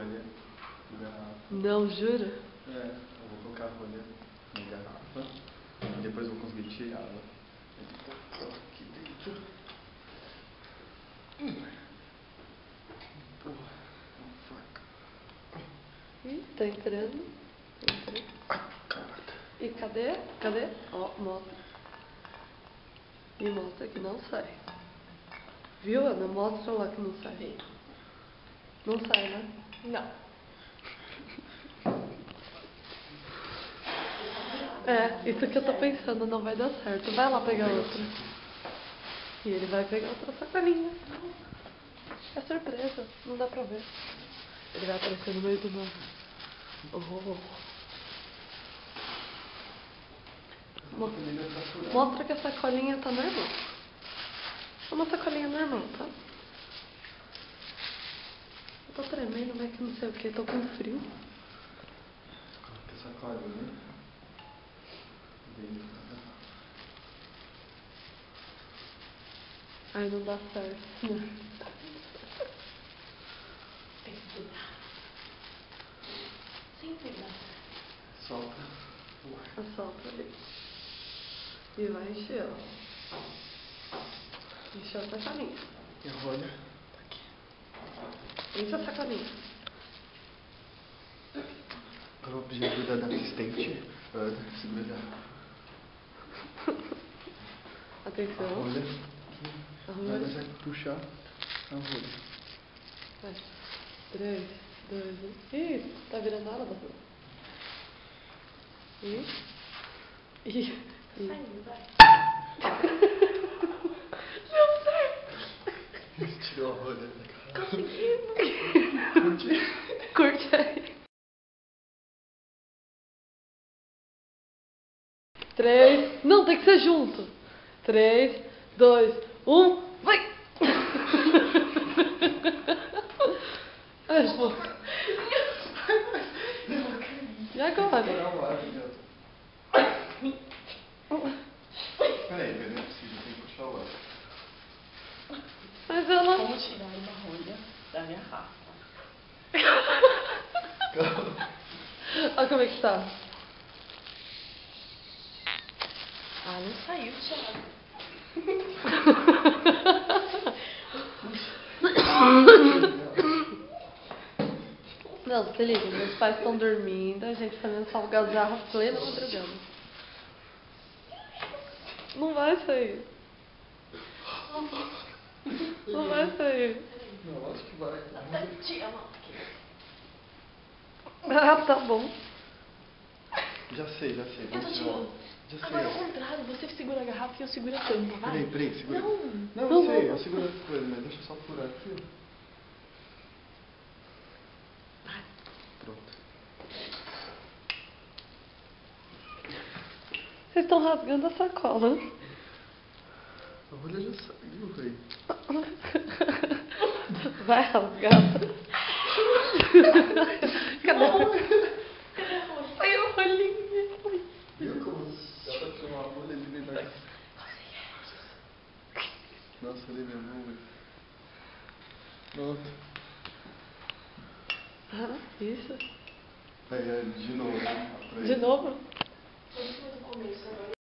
rolha na garrafa. Não, jura? É, eu vou colocar a rolha na garrafa e depois eu vou conseguir tirá-la. Ele tá aqui dentro. Porra, uma faca. Ih, tá entrando. Entrando. Ai, caraca. E cadê? Cadê? Ó, mostra. E mostra que não sai. Viu, Ana? Mostra lá que não sai. Não sai, né? Não. É, isso que eu tô pensando, não vai dar certo. Vai lá pegar outra. E ele vai pegar outra sacolinha. É surpresa, não dá pra ver. Ele vai aparecer no meio do nada. Oh. Mostra que a sacolinha tá normal. É uma sacolinha normal, tá? Eu tô tremendo, mas que não sei o que, tô com frio. Coloca essa sacolinha dentro da garrafa. Ai, não dá certo. Tem que cuidar. Sempre dá. Solta o ar. Solta ali. E vai encher, ó. Encheu a sacolinha. E a rolha tá aqui. Enche a sacolinha. Eu vou pedir ajuda da assistente. Ana, segura a Atenção. rolha. A Vai rolha. deixar puxar a rolha. Vai. 3, 2, 1. Ih, tá virando a hora da rua. Ih. Saiu, vai. Deu certo. Tirou a rolha da garrafa. Conseguimos. Curte aí. 3. Não, tem que ser junto. 3, 2, 1. Vai! Ai, pô. E agora? Estourar o ar, Juliana. Peraí, não é possível, tem que puxar o ar. Mas ela... Como tirar uma rolha da garrafa? Olha como é que tá. Ah, não saiu, Thiago. Não, se liga, meus pais estão dormindo, a gente fazendo salgazarra plena madrugada. Não vai sair. Não vai sair. Não, acho que vai. Tira a mão aqui. Ah, tá bom. Já sei. Eu tô Vamos tirar. tirando. Já sei. Agora, ao contrário, você segura a garrafa e eu seguro a tampa, vai. Peraí, segura. Não. Não, eu sei, eu seguro as coisas, mas deixa eu só furar aqui, ó. Pronto. Vocês estão rasgando a sacola. A rolha já saiu, velho. Vai rasgar. Cadê? Cadê a rolha? Ai, o rolinho. Viu como dá pra tirar uma rolha de dentro da garrafa? Nossa, olha minha mão, velho. Pronto. Ah, isso. Aí, de novo. De novo? Desde o começo, agora.